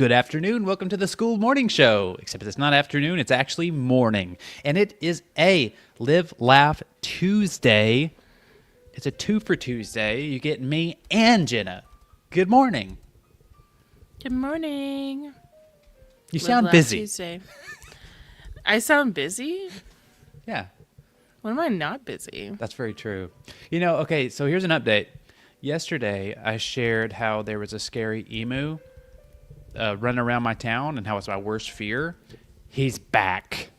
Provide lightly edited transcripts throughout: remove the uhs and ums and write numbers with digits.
Good afternoon. Welcome to the Skool Morning Show. Except it's not afternoon, it's actually morning. And it is a Live Laugh Tuesday. It's a 2 for Tuesday. You get me and Jenna. Good morning. Good morning. You sound busy. Tuesday. I sound busy? Yeah. When am I not busy? That's very true. Okay, so here's an update. Yesterday, I shared how there was a scary emu running around my town and how it's my worst fear. He's back.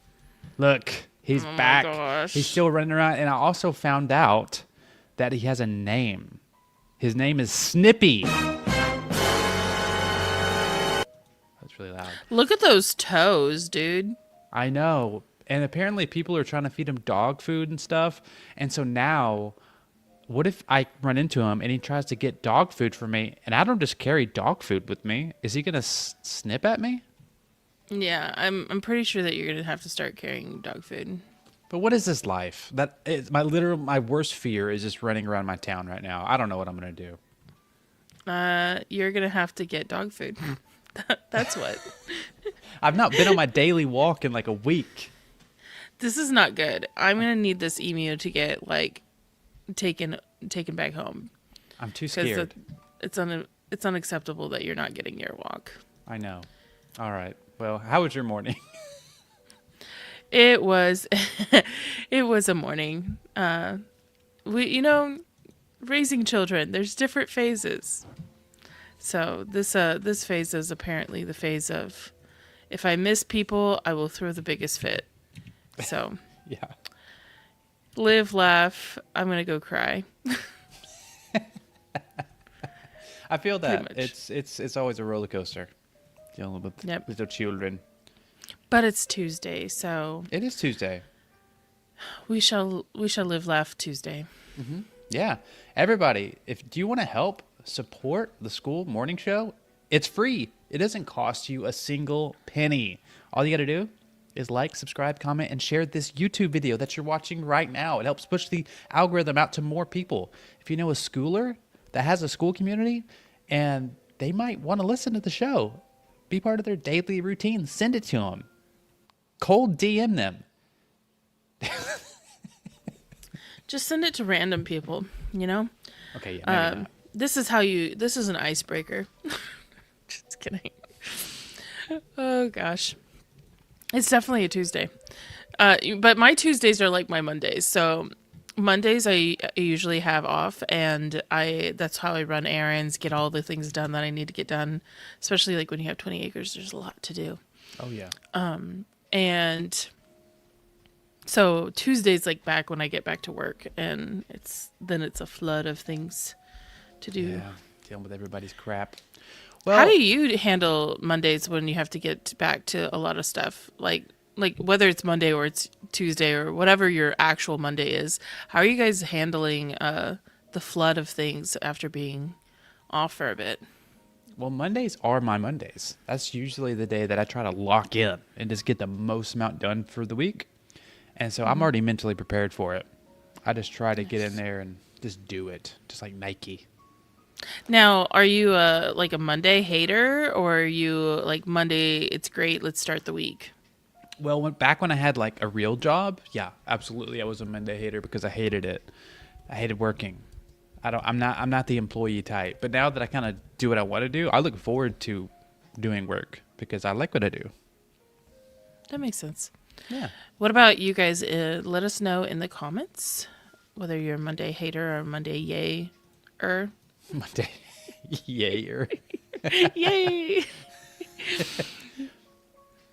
Look, he's back. Gosh. He's still running around. And I also found out that he has a name. His name is Snippy. That's really loud. Look at those toes, dude. I know. And apparently people are trying to feed him dog food and stuff. And so now, what if I run into him and he tries to get dog food from me and I don't just carry dog food with me? Is he going to snip at me? Yeah, I'm pretty sure that you're going to have to start carrying dog food. But what is this life? That is my worst fear is just running around my town right now. I don't know what I'm going to do. You're going to have to get dog food. That's what. I've not been on my daily walk in like a week. This is not good. I'm going to need this emu to get taken back home. I'm too scared. It's unacceptable that you're not getting your walk. I know. All right. Well, how was your morning? It was a morning. Raising children, there's different phases. So this phase is apparently the phase of, if I miss people, I will throw the biggest fit. So yeah. Live, laugh. I'm gonna go cry. I feel that it's always a roller coaster dealing with little children. But it's Tuesday, so it is Tuesday. We shall live, laugh Tuesday. Mm-hmm. Yeah, everybody. Do you want to help support the Skool Morning Show? It's free. It doesn't cost you a single penny. All you got to do is like, subscribe, comment, and share this YouTube video that you're watching right now. It helps push the algorithm out to more people. If you know a schooler that has a Skool community and they might want to listen to the show, be part of their daily routine, send it to them. Cold DM them. Just send it to random people, Okay, yeah. This is an icebreaker. Just kidding. Oh, gosh. It's definitely a Tuesday. But my Tuesdays are like my Mondays. So Mondays I usually have off, and that's how I run errands, get all the things done that I need to get done. Especially like when you have 20 acres, there's a lot to do. Oh, yeah. And so Tuesday's like back when I get back to work, and it's a flood of things to do. Yeah, dealing with everybody's crap. Well, how do you handle Mondays when you have to get back to a lot of stuff? Like whether it's Monday or it's Tuesday or whatever your actual Monday is, how are you guys handling the flood of things after being off for a bit? Well, Mondays are my Mondays. That's usually the day that I try to lock in and just get the most amount done for the week. And so I'm already mentally prepared for it. I just try to get in there and just do it, just like Nike. Now, are you like a Monday hater, or are you like Monday, it's great, let's start the week? Well, back when I had like a real job, yeah, absolutely. I was a Monday hater because I hated it. I hated working. I'm not the employee type. But now that I kind of do what I want to do, I look forward to doing work because I like what I do. That makes sense. Yeah. What about you guys? Let us know in the comments whether you're a Monday hater or Monday yay-er. Monday yay-er. Yay.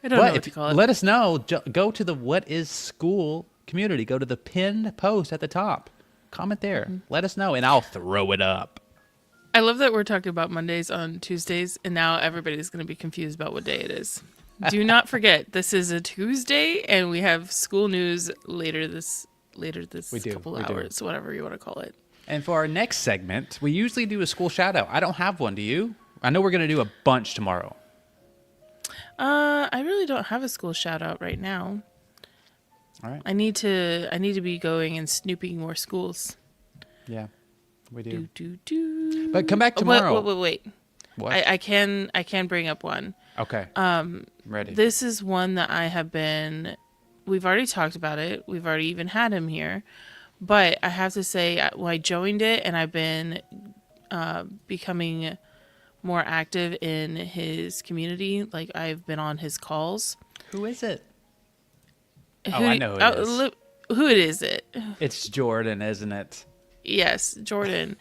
I don't know what to call it. Let us know. Go to the What is Skool community. Go to the pinned post at the top. Comment there. Mm-hmm. Let us know, and I'll throw it up. I love that we're talking about Mondays on Tuesdays, and now everybody's going to be confused about what day it is. Do not forget, this is a Tuesday, and we have school news later this couple hours, whatever you want to call it. And for our next segment, we usually do a school shout out. I don't have one. Do you? I know we're going to do a bunch tomorrow. I really don't have a school shout out right now. All right. I need to be going and snooping more schools. Yeah, we do. Do. But come back tomorrow. Wait. What? I can bring up one. Okay. Ready. This is one that I have been. We've already talked about it. We've already even had him here, but I have to say, I joined it, and I've been becoming more active in his community. Like I've been on his calls. Who is it? I know who it is. Who it is? It's Jordan, isn't it? Yes, Jordan.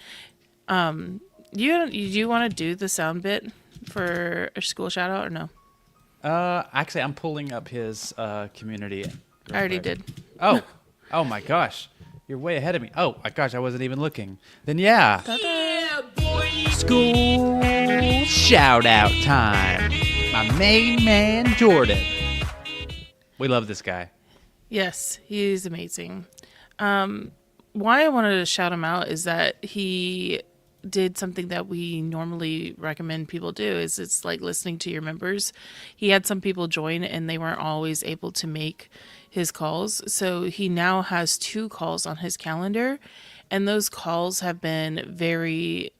You want to do the sound bit for a school shout out or no? Actually, I'm pulling up his community. I already did. Oh my gosh, you're way ahead of me. Oh my gosh, I wasn't even looking. Then yeah, school shout out time. My main man, Jordan. We love this guy. Yes, he's amazing. Why I wanted to shout him out is that he did something that we normally recommend people do. Is it's like listening to your members. He had some people join and they weren't always able to make his calls, so he now has 2 calls on his calendar, and those calls have been very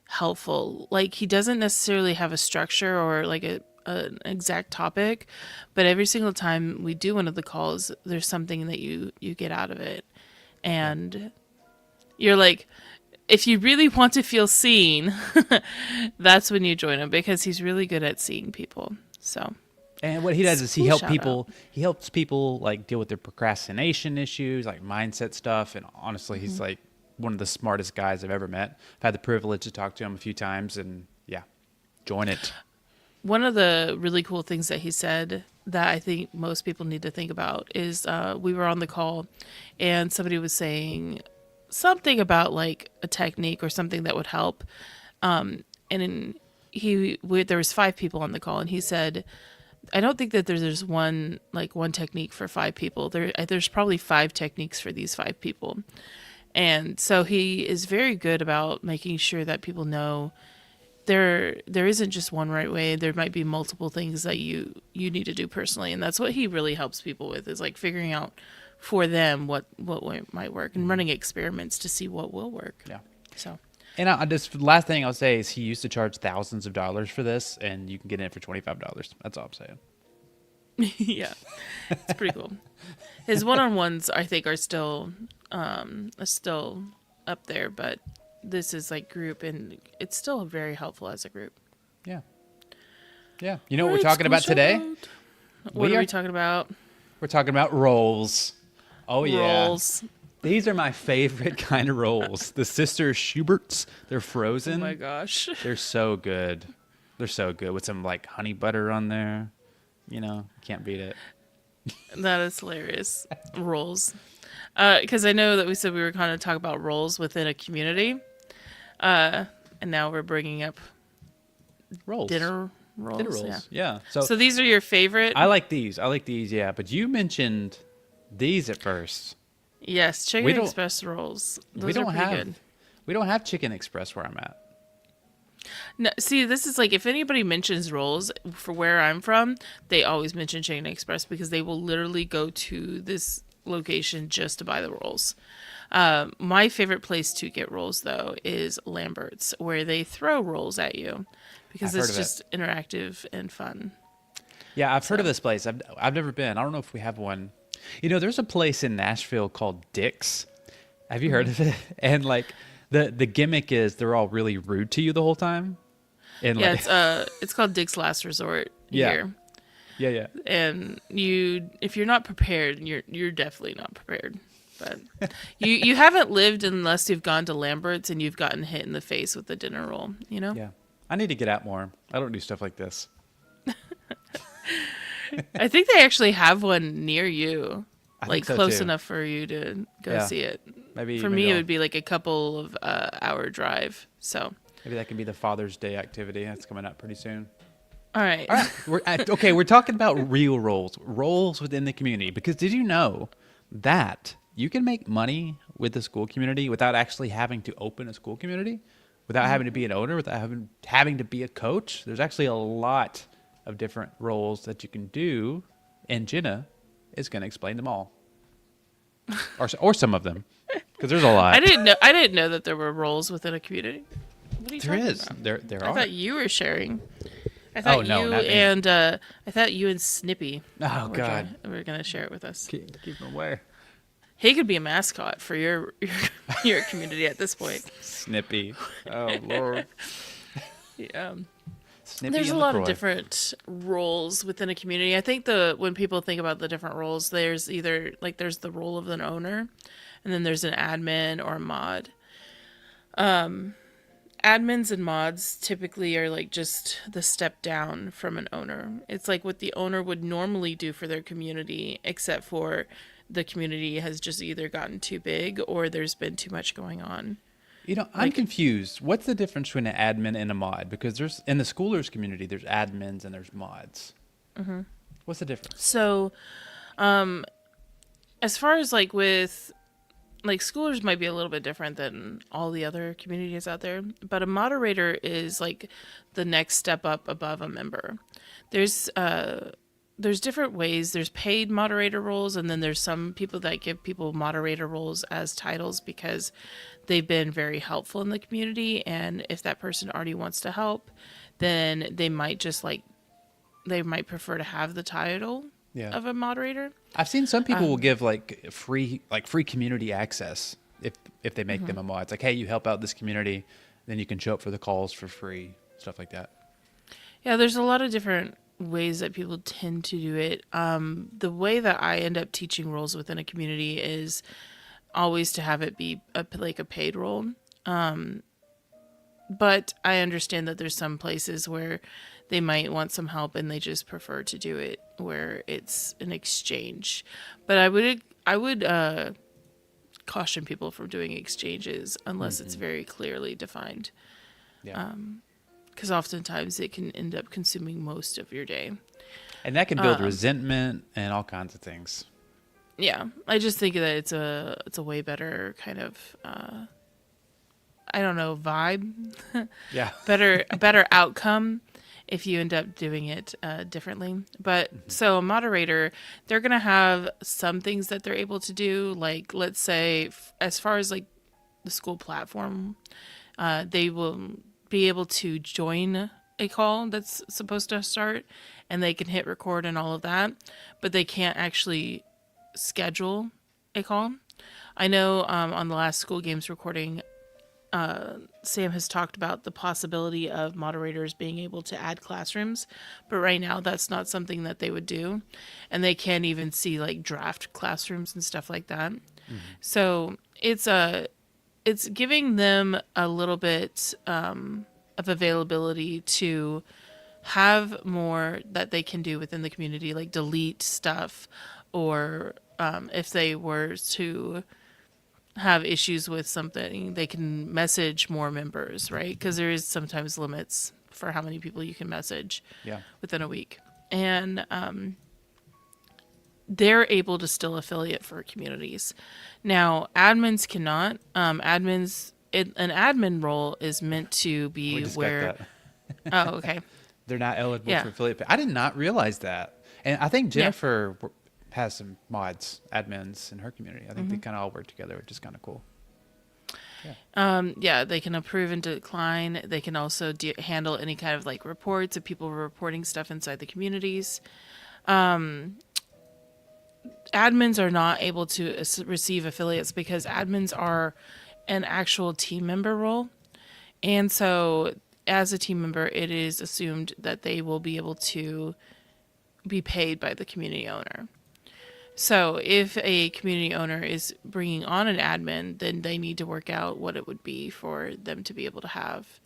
helpful. Like he doesn't necessarily have a structure or like an exact topic, but every single time we do one of the calls, there's something that you get out of it, and you're like, if you really want to feel seen, that's when you join him, because he's really good at seeing people. So, and what he does is he School helps shout people. He helps people like deal with their procrastination issues, like mindset stuff. And honestly, he's like one of the smartest guys I've ever met. I've had the privilege to talk to him a few times, and yeah, join it. one of the really cool things that he said that I think most people need to think about is we were on the call and somebody was saying something about like a technique or something that would help. There was 5 people on the call, and he said, I don't think that there's one technique for 5 people. There's probably 5 techniques for these 5 people. And so he is very good about making sure that people know there isn't just one right way. There might be multiple things that you need to do personally. And that's what he really helps people with, is like figuring out for them what might work and running experiments to see what will work. Yeah. So. And I just last thing I'll say is he used to charge thousands of dollars for this, and you can get it for $25. That's all I'm saying. Yeah, it's pretty cool. His one-on-ones, I think, are still up there, but this is like group, and it's still very helpful as a group. Yeah. Yeah. You know what we're talking about today? What are we talking about? We're talking about rolls. Oh, yeah. Rolls. These are my favorite kind of rolls. The Sister Schuberts. They're frozen. Oh my gosh. They're so good. They're so good with some like honey butter on there. You know, can't beat it. That is hilarious. Rolls. Because I know that we said we were kind of talking about roles within a community. And now we're bringing up Rolls. dinner rolls. Dinner rolls. Yeah. So these are your favorite? I like these. Yeah. But you mentioned these at first. Yes, Chicken Express rolls. Those are pretty good. We don't have Chicken Express where I'm at. No, see, this is like, if anybody mentions rolls for where I'm from, they always mention Chicken Express, because they will literally go to this location just to buy the rolls. My favorite place to get rolls, though, is Lambert's, where they throw rolls at you, because it's just interactive and fun. Yeah, I've heard of this place. I've never been. I don't know if we have one. You know, there's a place in Nashville called Dick's. Have you heard of it? And like the gimmick is they're all really rude to you the whole time. And yeah, it's called Dick's Last Resort here. Yeah. And if you're not prepared, you're definitely not prepared. But you haven't lived unless you've gone to Lambert's and you've gotten hit in the face with a dinner roll, you know? Yeah. I need to get out more. I don't do stuff like this. I think they actually have one near you, like so close too. enough for you to go see it. Maybe for me, it would be like a couple of hour drive. So maybe that can be the Father's Day activity that's coming up pretty soon. All right. We're talking about real roles within the community. Because did you know that you can make money with the school community without actually having to open a school community, without having to be an owner, without having to be a coach? There's actually a lot of different roles that you can do, and Jenna is going to explain them all, or some of them, because there's a lot. I didn't know that there were roles within a community. What are you There talking is. about? There I are. thought you were sharing. I Oh thought no, you not me. and I thought you and Snippy Oh God. were gonna share it with us. Keep him away. He could be a mascot for your community at this point. Snippy. Oh Lord. Yeah. Snippy There's a and lot of LaCroix. different roles within a community. I think the when people think about the different roles, there's either like there's the role of an owner, and then there's an admin or a mod. Admins and mods typically are like just the step down from an owner. It's like what the owner would normally do for their community, except for the community has just either gotten too big or there's been too much going on. I'm Like, confused. What's the difference between an admin and a mod? Because there's in the schoolers community, there's admins and there's mods. What's the difference? so as far as like with like schoolers might be a little bit different than all the other communities out there, but a moderator is like the next step up above a member. There's there's different ways. There's paid moderator roles, and then there's some people that give people moderator roles as titles because they've been very helpful in the community, and if that person already wants to help, then they might just like they might prefer to have the title Yeah. of a moderator. I've seen some people will give free community access if they make them a mod. It's like, hey, you help out this community, then you can show up for the calls for free, stuff like that. Yeah, there's a lot of different ways that people tend to do it. The way that I end up teaching roles within a community is always to have it be like a paid role. But I understand that there's some places where they might want some help and they just prefer to do it where it's an exchange. But I would caution people from doing exchanges unless it's very clearly defined. Yeah. Because oftentimes it can end up consuming most of your day. And that can build resentment and all kinds of things. Yeah, I just think that it's a way better kind of I don't know, vibe, Yeah. a better outcome if you end up doing it differently. But so a moderator, they're gonna have some things that they're able to do, like let's say as far as like the school platform, they will be able to join a call that's supposed to start, and they can hit record and all of that, but they can't actually schedule a call. I know on the last School Games recording, Sam has talked about the possibility of moderators being able to add classrooms, but right now that's not something that they would do, and they can't even see like draft classrooms and stuff like that. So it's giving them a little bit of availability to have more that they can do within the community, like delete stuff, or if they were to have issues with something, they can message more members, right? Because there is sometimes limits for how many people you can message Yeah. within a week. And they're able to still affiliate for communities. Now, admins cannot. An admin role is meant to We be just where. got that. Oh, okay. They're not eligible Yeah. for affiliate pay. I did not realize that. And I think Yeah. Jennifer has some mods, admins in her community. I think Mm-hmm. they kind of all work together, which is kind of cool. Yeah, they can approve and decline. They can also handle any kind of like reports of people reporting stuff inside the communities. Admins are not able to receive affiliates because admins are an actual team member role. And so, as a team member, it is assumed that they will be able to be paid by the community owner. So, if a community owner is bringing on an admin, then they need to work out what it would be for them to be able to have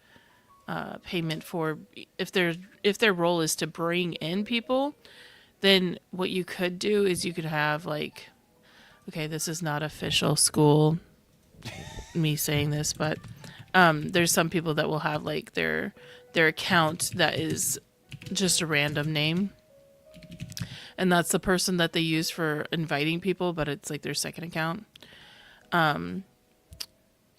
payment for if their role is to bring in people. Then what you could do is you could have like, okay, this is not official school me saying this, but there's some people that will have like their account that is just a random name, and that's the person that they use for inviting people, but it's like their second account.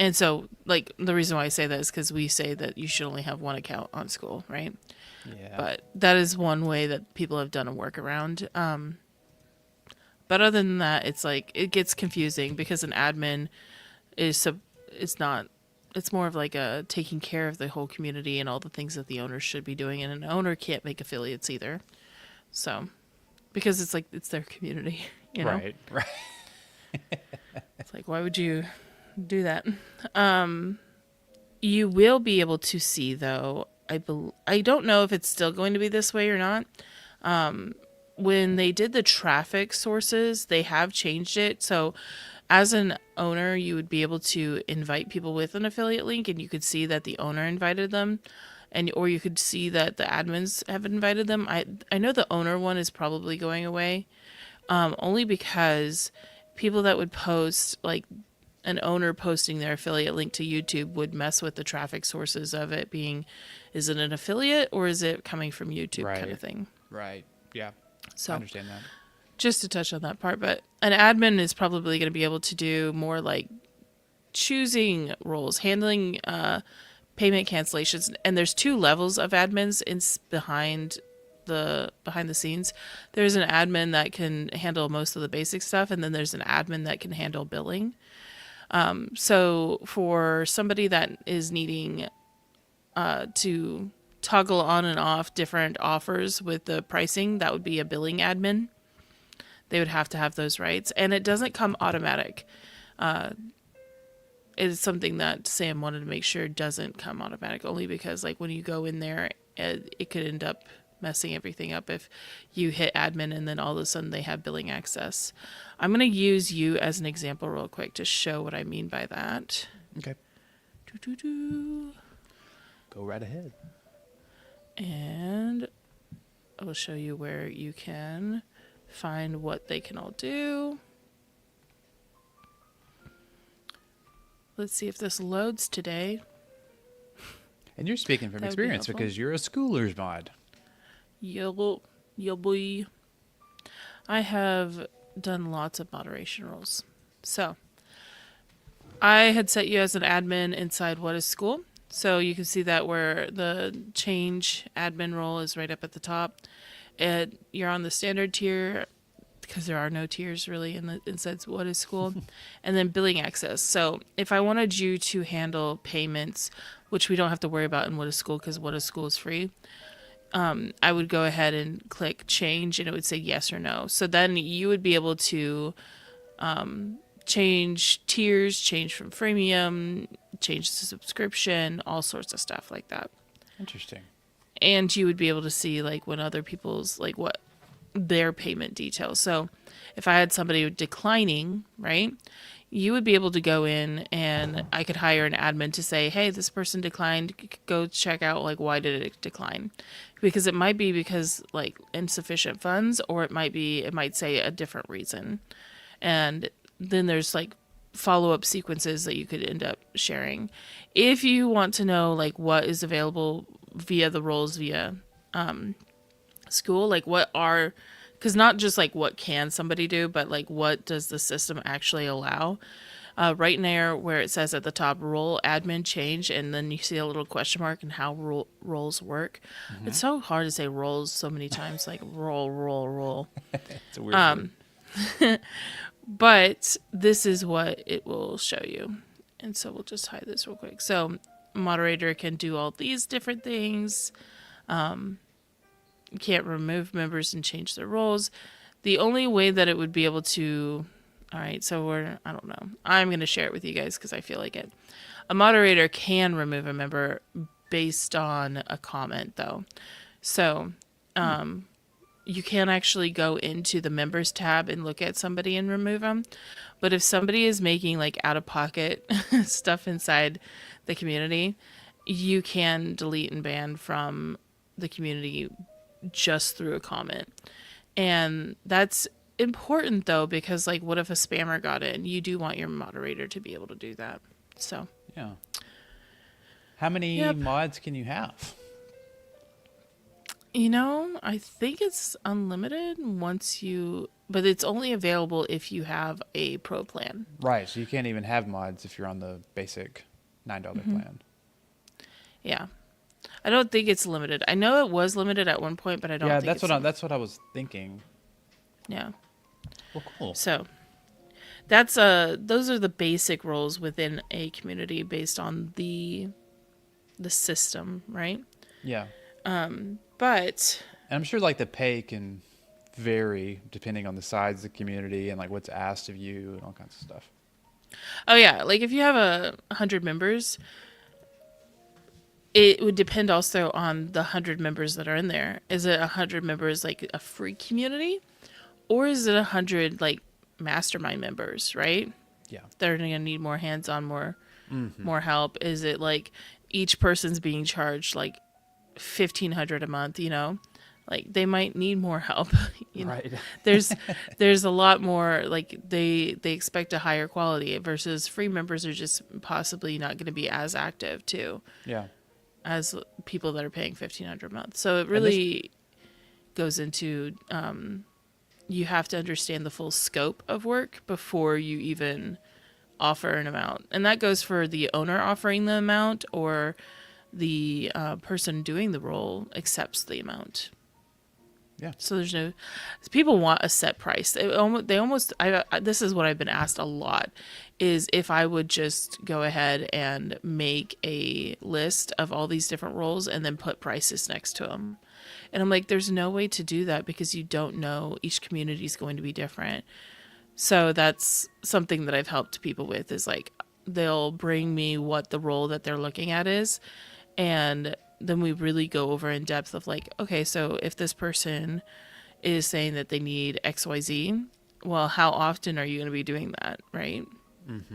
And so like the reason why I say that is because we say that you should only have one account on School, right? Yeah. But that is one way that people have done a workaround. But other than that, it's like it gets confusing because an admin is not it's more of like a taking care of the whole community and all the things that the owner should be doing, and an owner can't make affiliates either. So, because it's like it's their community, you know. Right. Right. It's like, why would you do that? You will be able to see, though. I don't know if it's still going to be this way or not. When they did the traffic sources, they have changed it. So, as an owner, you would be able to invite people with an affiliate link, and you could see that the owner invited them, and or you could see that the admins have invited them. I know the owner one is probably going away, only because people that would post like an owner posting their affiliate link to YouTube would mess with the traffic sources of it being, is it an affiliate or is it coming from YouTube kind of thing. Right. Yeah. So I understand that. just to touch on that part, but an admin is probably going to be able to do more like choosing roles, handling payment cancellations, and there's two levels of admins behind the scenes. There's an admin that can handle most of the basic stuff, and then there's an admin that can handle billing. So for somebody that is needing to toggle on and off different offers with the pricing, that would be a billing admin. They would have to have those rights, and it doesn't come automatic. It's something that Sam wanted to make sure doesn't come automatic, only because like when you go in there, it could end up messing everything up if you hit admin and then all of a sudden they have billing access. I'm going to use you as an example real quick to show what I mean by that. Okay. Go right ahead. And I will show you where you can find what they can all do. Let's see if this loads today. And you're speaking from That would be experience helpful. because you're a Schoolers mod. Yo boy. I have done lots of moderation roles. So, I had set you as an admin inside What is School. So you can see that where the change admin role is right up at the top. You're on the standard tier because there are no tiers really inside What is School. And then billing access. So if I wanted you to handle payments, which we don't have to worry about in What is School because What is School is free, I would go ahead and click change and it would say yes or no. So then you would be able to change tiers, change from freemium, change the subscription, all sorts of stuff like that. Interesting. And you would be able to see like when other people's like what their payment details. So if I had somebody declining, right, you would be able to go in and I could hire an admin to say, hey, this person declined. Go check out like why did it decline? Because it might be because like insufficient funds, or it might say a different reason. And then there's like follow-up sequences that you could end up sharing. If you want to know like what is available via the roles via Skool, like what are, because not just like what can somebody do, but like what does the system actually allow. Right there where it says at the top role admin change, and then you see a little question mark and how roles work. Mm-hmm. It's so hard to say roles so many times, like roll. It's a weird word. But this is what it will show you. And so we'll just hide this real quick. So moderator can do all these different things. You can't remove members and change their roles. The only way that it would be able to, all right, so I don't know. I'm going to share it with you guys because I feel like it. A moderator can remove a member based on a comment though. So, you can actually go into the members tab and look at somebody and remove them. But if somebody is making like out of pocket stuff inside the community, you can delete and ban from the community just through a comment. And that's important though, because like what if a spammer got in? You do want your moderator to be able to do that. So yeah. How many mods can you have? You know, I think it's unlimited but it's only available if you have a pro plan. Right, so you can't even have mods if you're on the basic $9 plan. Yeah. I don't think it's limited. I know it was limited at one point, but I don't think that's what I was thinking. Yeah. Well, cool. So That's those are the basic roles within a community based on the system, right? Yeah. But And I'm sure like the pay can vary depending on the size of the community and like what's asked of you and all kinds of stuff. oh yeah, like if you have 100 members, it would depend also on the 100 members that are in there. Is it 100 members like a free community, or is it 100 like mastermind members, right? Yeah. They're gonna need more hands-on, more help. Is it like each person's being charged like 1,500 a month? Like they might need more help. Right. there's there's a lot more, like they expect a higher quality versus free members are just possibly not going to be as active too Yeah. as people that are paying 1,500 a month. So it And this, really goes into you have to understand the full scope of work before you even offer an amount, and that goes for the owner offering the amount or the person doing the role accepts the amount. yeah. So there's no, people want a set price. They almost, this is what I've been asked a lot, is if I would just go ahead and make a list of all these different roles and then put prices next to them. And I'm like, there's no way to do that because you don't know, each community is going to be different. So that's something that I've helped people with, is like they'll bring me what the role that they're looking at is, and then we really go over in depth of like, okay, so if this person is saying that they need XYZ, well, how often are you going to be doing that, right?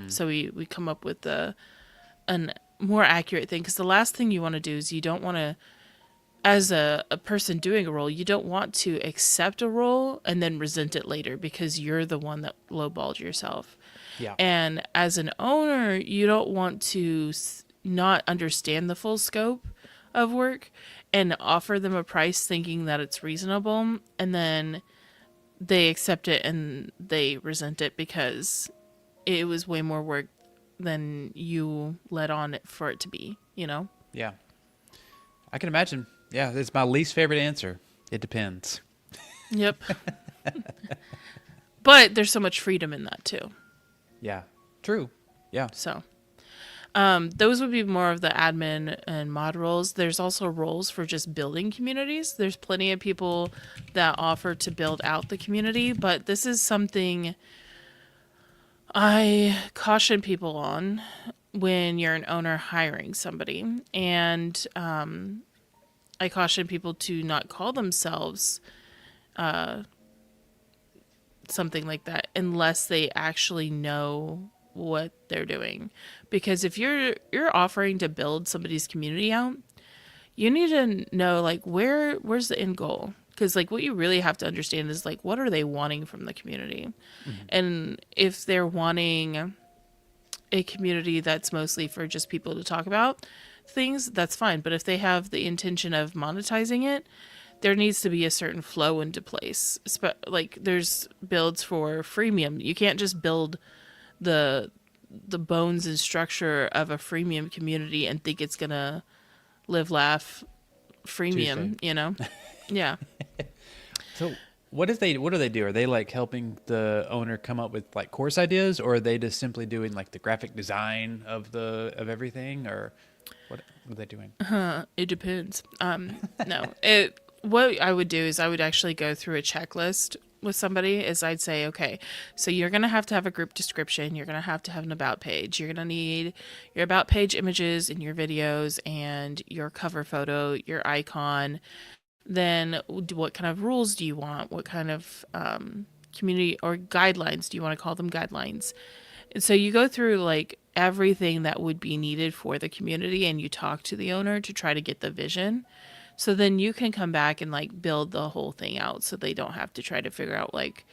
So we come up with an more accurate thing, because the last thing you want to do is you don't want to, as a person doing a role, you don't want to accept a role and then resent it later because you're the one that lowballed yourself. Yeah. And as an owner, you don't want to not understand the full scope of work and offer them a price thinking that it's reasonable, and then they accept it and they resent it because it was way more work than you let on it for it to be. Yeah. I can imagine. Yeah. It's my least favorite answer. It depends. Yep. But there's so much freedom in that too. Yeah. True. Yeah. So those would be more of the admin and mod roles. There's also roles for just building communities. There's plenty of people that offer to build out the community, but this is something I caution people on when you're an owner hiring somebody. And I caution people to not call themselves something like that unless they actually know what they're doing. Because if you're offering to build somebody's community out, you need to know like where's the end goal. Because like what you really have to understand is like, what are they wanting from the community? And if they're wanting a community that's mostly for just people to talk about things, that's fine. But if they have the intention of monetizing it, there needs to be a certain flow into place. Like there's builds for freemium. You can't just build the bones and structure of a freemium community and think it's gonna live, laugh, freemium. Yeah. So what do they do? Are they like helping the owner come up with like course ideas, or are they just simply doing like the graphic design of everything, or what are they doing? It depends. No, what I would do is I would actually go through a checklist with somebody. Is I'd say, okay, so you're going to have a group description. You're going to have an about page. You're going to need your about page images in your videos and your cover photo, your icon. Then what kind of rules do you want? What kind of community or guidelines do you want to call them, guidelines? And so you go through like everything that would be needed for the community, and you talk to the owner to try to get the vision. So then you can come back and like build the whole thing out, so they don't have to try to figure out like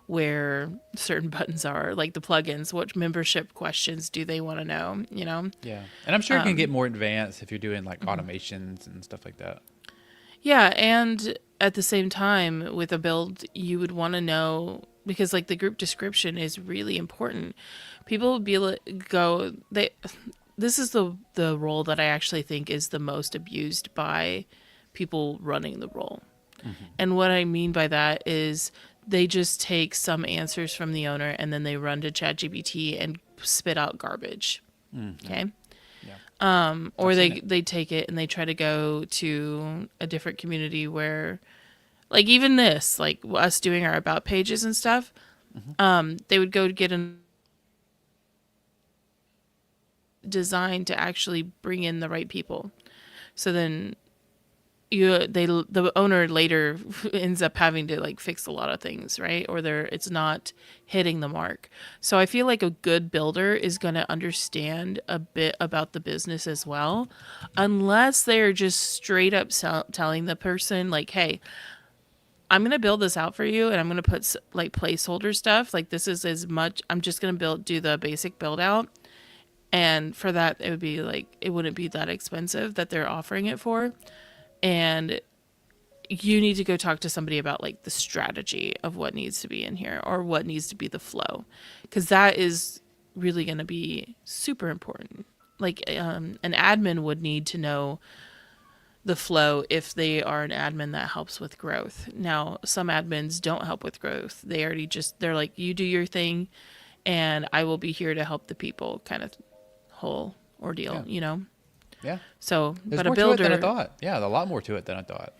where certain buttons are, like the plugins, what membership questions do they want to know, Yeah. And I'm sure it can get more advanced if you're doing like automations and stuff like that. Yeah, and at the same time with a build, you would want to know, because like the group description is really important. People would be like, this is the role that I actually think is the most abused by people running the role. And what I mean by that is they just take some answers from the owner and then they run to ChatGPT and spit out garbage. Okay. Yeah. Or I've seen they take it and they try to go to a different community where, like, even this, like us doing our about pages and stuff, they would go to get a design to actually bring in the right people. So then the owner later ends up having to like fix a lot of things, right? Or it's not hitting the mark. So I feel like a good builder is going to understand a bit about the business as well, unless they're just straight up telling the person like, hey, I'm going to build this out for you and I'm going to put like placeholder stuff. Like, this is as much, I'm just going to do the basic build out. And for that, it would be like, it wouldn't be that expensive that they're offering it for. And you need to go talk to somebody about like the strategy of what needs to be in here or what needs to be the flow, because that is really going to be super important. Like, an admin would need to know the flow if they are an admin that helps with growth. Now, some admins don't help with growth. They're like, you do your thing and I will be here to help the people, kind of whole ordeal, Yeah. So, There's but more a builder, to it than I thought. Yeah, a lot more to it than I thought.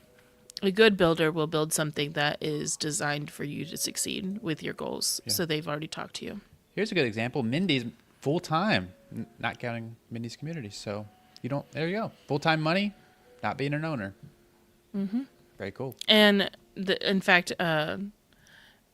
a good builder will build something that is designed for you to succeed with your goals. Yeah. So they've already talked to you. Here's a good example. Mindy's full time, not counting Mindy's community. So there you go. Full time money, not being an owner. Very cool. And in fact,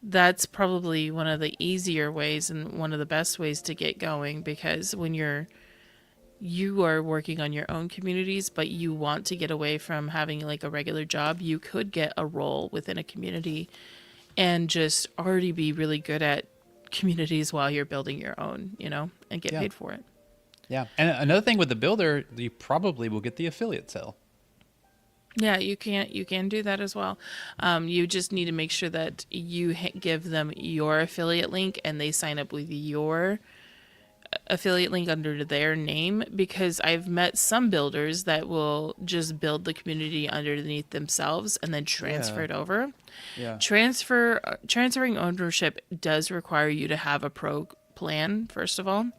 that's probably one of the easier ways and one of the best ways to get going, because when you are working on your own communities, but you want to get away from having like a regular job, you could get a role within a community and just already be really good at communities while you're building your own, and get paid for it. Yeah. And another thing with the builder, you probably will get the affiliate sale. Yeah, you can do that as well. You just need to make sure that you give them your affiliate link and they sign up with your affiliate link under their name, because I've met some builders that will just build the community underneath themselves and then transfer it over. Yeah. Transferring ownership does require you to have a pro plan, first of all.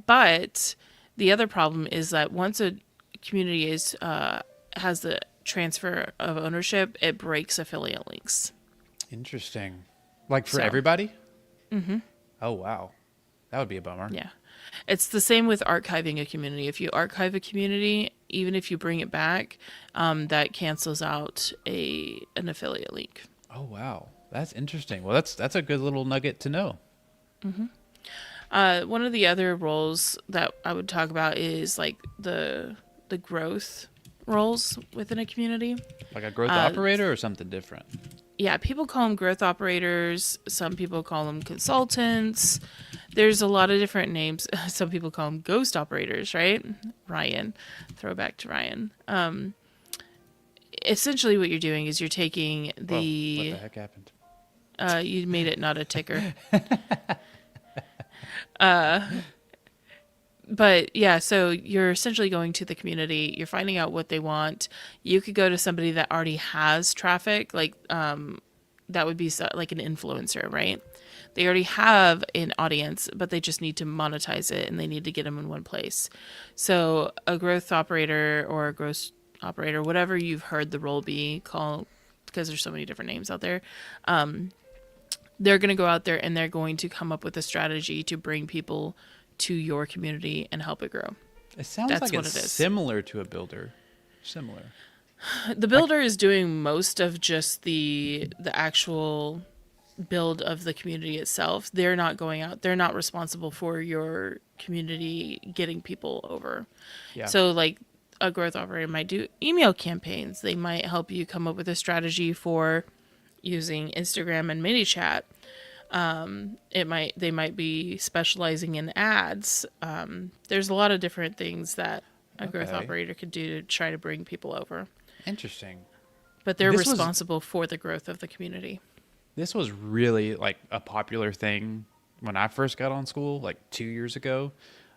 But the other problem is that once a community has the transfer of ownership, it breaks affiliate links. Interesting. Like for everybody? Mm-hmm. Oh, wow. That would be a bummer. Yeah. It's the same with archiving a community. If you archive a community, even if you bring it back, that cancels out an affiliate link. Oh, wow. That's interesting. Well, that's a good little nugget to know. One of the other roles that I would talk about is like the growth roles within a community. Like a growth operator or something different? Yeah, people call them growth operators. Some people call them consultants. There's a lot of different names. Some people call them ghost operators, right? Ryan. Throwback to Ryan. Essentially what you're doing is you're taking Whoa, what the heck happened? You made it not a ticker. But yeah, so you're essentially going to the community, you're finding out what they want. You could go to somebody that already has traffic, like that would be like an influencer, right? They already have an audience, but they just need to monetize it and they need to get them in one place. So a growth operator or a growth operator, whatever you've heard the role be called, because there's so many different names out there, they're going to go out there and they're going to come up with a strategy to bring people to your community and help it grow. It sounds like it's similar to a builder. Similar. The builder is doing most of just the actual build of the community itself. They're not going out. They're not responsible for your community getting people over. Yeah. So like a growth operator might do email campaigns. They might help you come up with a strategy for using Instagram and ManyChat. They might be specializing in ads. There's a lot of different things that a growth operator could do to try to bring people over. Interesting. But they're responsible for the growth of the community. This was really like a popular thing when I first got on Skool, like 2 years ago.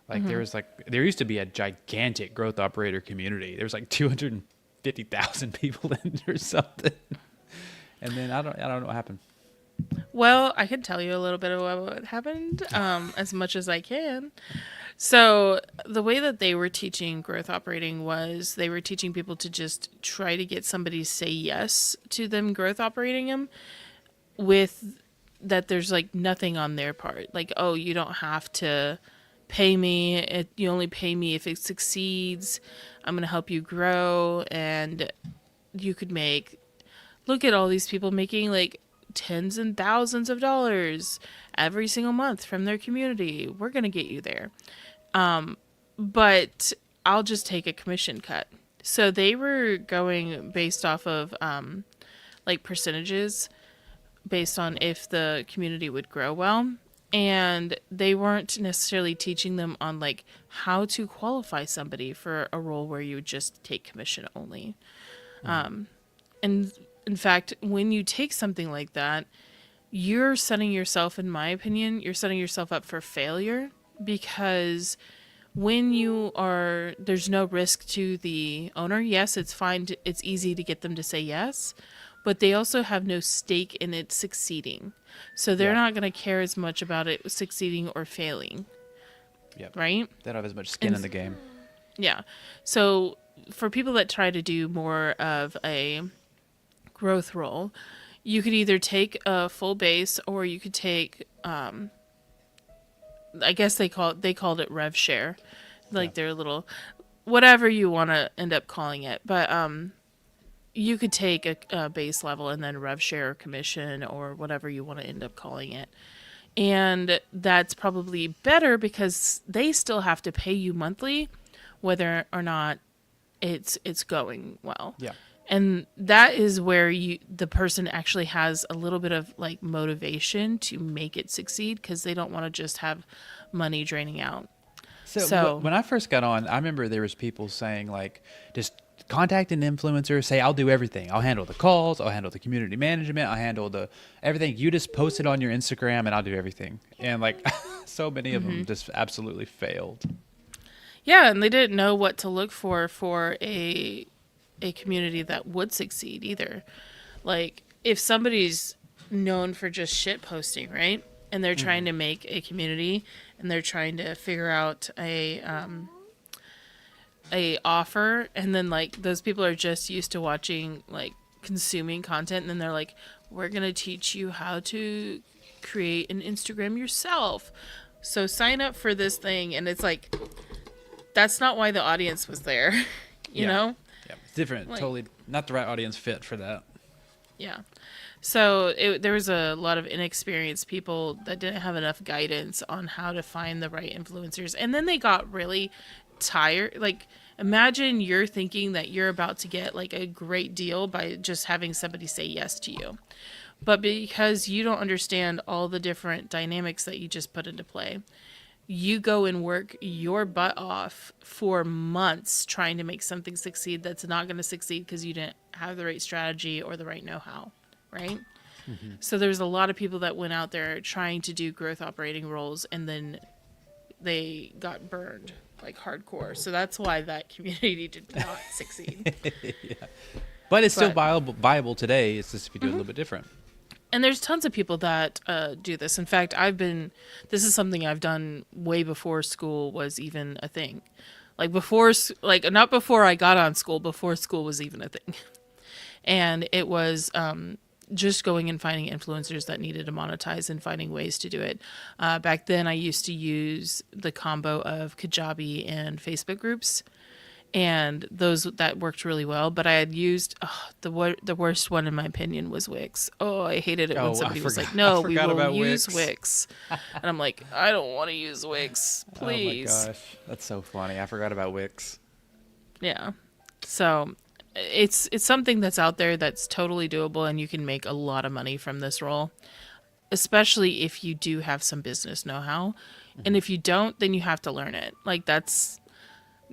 Like there used to be a gigantic growth operator community. There was like 250 50,000 people in or something. And then I don't know what happened. Well, I can tell you a little bit about what happened, as much as I can. So the way that they were teaching growth operating was they were teaching people to just try to get somebody to say yes to them growth operating them, with that there's like nothing on their part. Like, oh, you don't have to pay me. You only pay me if it succeeds. I'm going to help you grow. And you could look at all these people making like tens and thousands of dollars every single month from their community. We're going to get you there. But I'll just take a commission cut. So they were going based off of like percentages based on if the community would grow well. And they weren't necessarily teaching them on like how to qualify somebody for a role where you would just take commission only. And in fact, when you take something like that, you're setting yourself, in my opinion, you're setting yourself up for failure, because when there's no risk to the owner. Yes, it's fine. It's easy to get them to say yes, but they also have no stake in it succeeding. So they're not going to care as much about it succeeding or failing. Yep. Right? They don't have as much skin in the game. Yeah. So for people that try to do more of a growth role, you could either take a full base, or you could take, I guess they called it rev share, like their little, whatever you want to end up calling it. But you could take a base level and then rev share or commission or whatever you want to end up calling it. And that's probably better because they still have to pay you monthly, whether or not it's going well. Yeah. And that is where the person actually has a little bit of like motivation to make it succeed, because they don't want to just have money draining out. So when I first got on, I remember there was people saying like, just contact an influencer, say, I'll do everything. I'll handle the calls. I'll handle the community management. I'll handle everything. You just post it on your Instagram and I'll do everything. And like so many of them just absolutely failed. Yeah. And they didn't know what to look for a community that would succeed either. Like if somebody's known for just shit posting, right? And they're trying to make a community and they're trying to figure out a offer, and then like those people are just used to watching, like consuming content, and then they're like, we're going to teach you how to create an Instagram yourself. So sign up for this thing. And it's like, that's not why the audience was there, you know? Yeah, it's different. Like, totally not the right audience fit for that. Yeah. So there was a lot of inexperienced people that didn't have enough guidance on how to find the right influencers. And then they got really tired. Like, imagine you're thinking that you're about to get like a great deal by just having somebody say yes to you. But because you don't understand all the different dynamics that you just put into play, you go and work your butt off for months trying to make something succeed that's not going to succeed because you didn't have the right strategy or the right know-how, right? Mm-hmm. So there's a lot of people that went out there trying to do growth operating roles, and then they got burned like hardcore. So that's why that community did not succeed. Yeah. But it's still viable today. It's just if you do it a little bit different. And there's tons of people that do this. In fact, this is something I've done way before Skool was even a thing. Like not before I got on Skool, before Skool was even a thing. And it was just going and finding influencers that needed to monetize and finding ways to do it. Back then, I used to use the combo of Kajabi and Facebook groups. And that worked really well. But I had used the worst one in my opinion was Wix. Oh, I hated it when somebody was like, "No, we will use Wix," and I'm like, "I don't want to use Wix, please." Oh my gosh, that's so funny. I forgot about Wix. Yeah, so it's something that's out there that's totally doable, and you can make a lot of money from this role, especially if you do have some business know-how. Mm-hmm. And if you don't, then you have to learn it. Like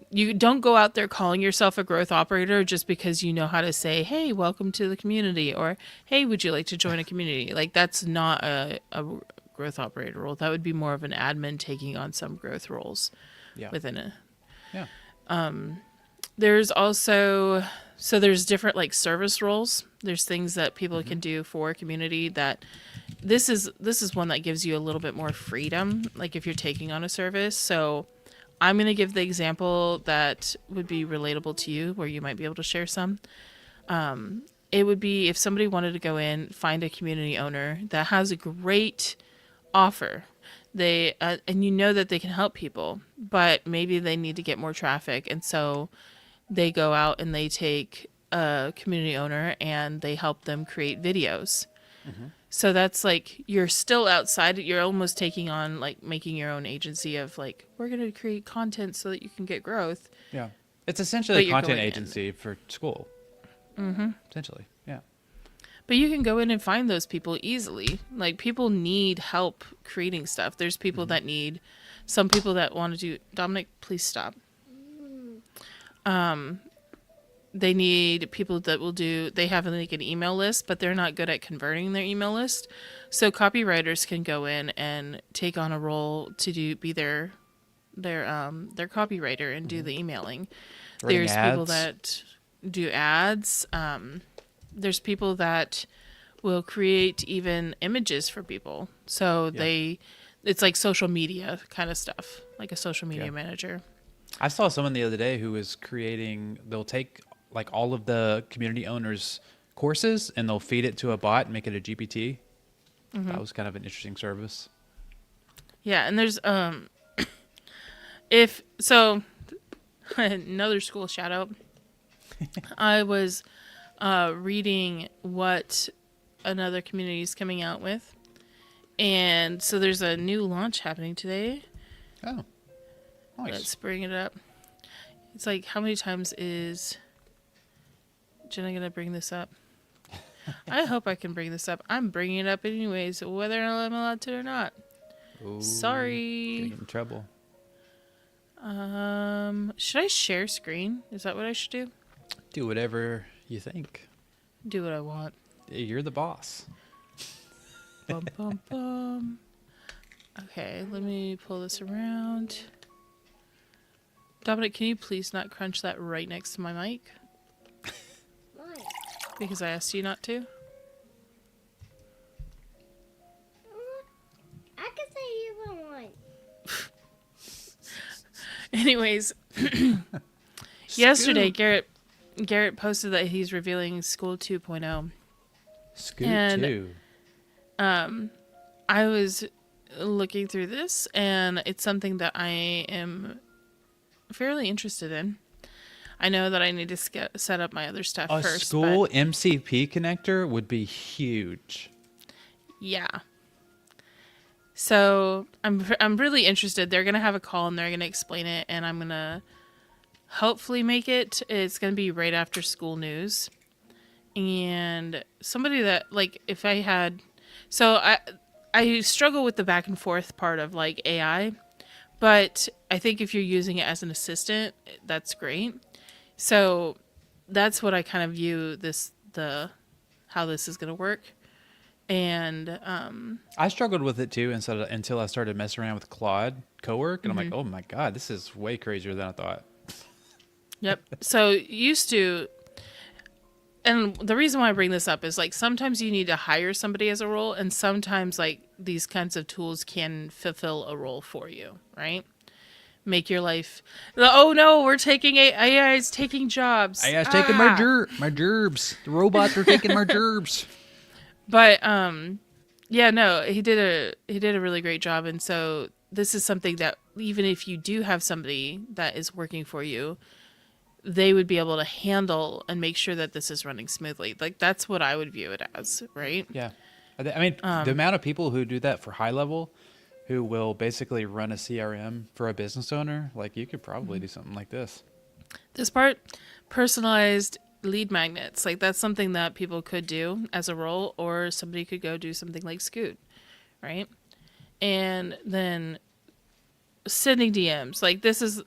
you don't go out there calling yourself a growth operator just because you know how to say, "Hey, welcome to the community," or "Hey, would you like to join a community?" Like that's not a growth operator role. That would be more of an admin taking on some growth roles within it. Yeah. There's also So there's different like service roles. There's things that people Mm-hmm. can do for a community that this is one that gives you a little bit more freedom, like if you're taking on a service. So I'm going to give the example that would be relatable to you, where you might be able to share some. It would be if somebody wanted to go in, find a community owner that has a great offer. They and you know that they can help people, but maybe they need to get more traffic, and so they go out and they take a community owner and they help them create videos. Mm-hmm. So that's like you're still outside. You're almost taking on like making your own agency of like we're going to create content so that you can get growth. Yeah. It's essentially But a you're content going in. agency for school. Mm-hmm. Essentially. Yeah. But you can go in and find those people easily. Like people need help creating stuff. There's people that need some people that want to do Dominic, please stop. They need people that will do they have like an email list, but they're not good at converting their email list. So copywriters can go in and take on a role to be their copywriter and do the emailing. Running There's people ads. that do ads. There's people that will create even images for people. So it's like social media kind of stuff, like a social media Yeah. manager. I saw someone the other day who was they'll take like all of the community owners' courses and they'll feed it to a bot and make it a GPT. That was kind of an interesting service. Yeah, and there's if so another school shout out. I was reading what another community is coming out with. And so there's a new launch happening today. Oh, nice. Let's bring it up. It's like, how many times is Jenna going to bring this up? I hope I can bring this up. I'm bringing it up anyways, whether I'm allowed to or not. Ooh, gonna Sorry. get in trouble. Should I share screen? Is that what I should do? Do whatever you think. Do what I want. You're the boss. Bum, bum, bum. Okay, let me pull this around. Dominic, can you please not crunch that right next to my mic? Why? Because I asked you not to. I can say even one. Anyways, yesterday Scoot. Garrett posted that he's revealing Skool 2.0. Scoot And- too. I was looking through this, and it's something that I am fairly interested in. I know that I need to set up my other stuff A first. school But MCP connector would be huge. yeah. So I'm really interested. They're gonna have a call and they're gonna explain it, and I'm gonna hopefully make it. It's gonna be right after school news, and somebody that like if I had, so I struggle with the back and forth part of like AI, but I think if you're using it as an assistant, that's great. So that's what I kind of view how this is gonna work. And I struggled with it too until I started messing around with Claude Cowork, and I'm Mm-hmm. like, oh my god, this is way crazier than I thought. yep. So used to, and the reason why I bring this up is like sometimes you need to hire somebody as a role, and sometimes like these kinds of tools can fulfill a role for you, right? Make your life. Oh no, we're taking AI is taking jobs. AI's taking my gerbs. The robots are taking my gerbs. But yeah, no, he did a really great job, and so this is something that even if you do have somebody that is working for you, they would be able to handle and make sure that this is running smoothly. Like that's what I would view it as, right? Yeah. I mean, the amount of people who do that for high level, who will basically run a CRM for a business owner, like you could probably do something like this. This part, personalized lead magnets, like that's something that people could do as a role, or somebody could go do something like Skool, right? And then sending DMs, like this is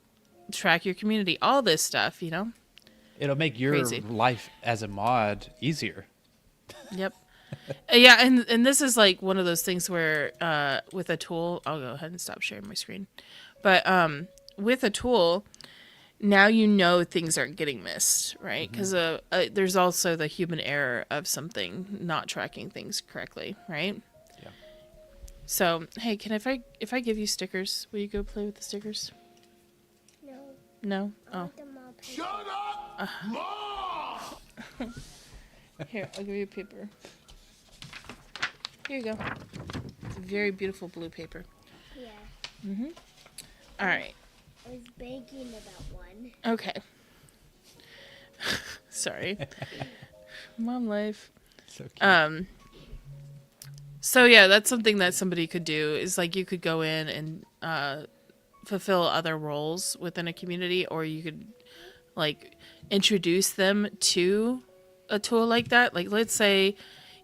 track your community, all this stuff, you know? It'll make your Crazy. life as a mod easier. Yep. Yeah, and this is like one of those things where with a tool, I'll go ahead and stop sharing my screen. But with a tool, now you know things aren't getting missed, right? Because there's also the human error of something not tracking things correctly, right? Yeah. So, hey, if I give you stickers, will you go play with the stickers? No. No? I Oh. want them all paper. Shut up! Mom! Here, I'll give you paper. Here you go. It's a very beautiful blue paper. Yeah. All right. I was banking about one. Okay. Sorry. Mom life. So cute. So yeah, that's something that somebody could do is like you could go in and fulfill other roles within a community, or you could like introduce them to a tool like that. Like let's say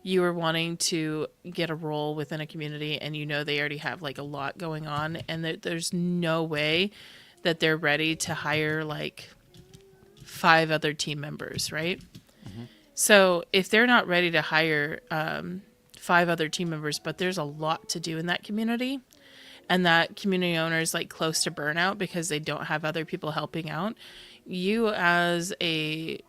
you were wanting to get a role within a community and you know they already have like a lot going on and there's no way that they're ready to hire like 5 other team members, right? So if they're not ready to hire 5 other team members, but there's a lot to do in that community, and that community owner is like close to burnout because they don't have other people helping out, you as a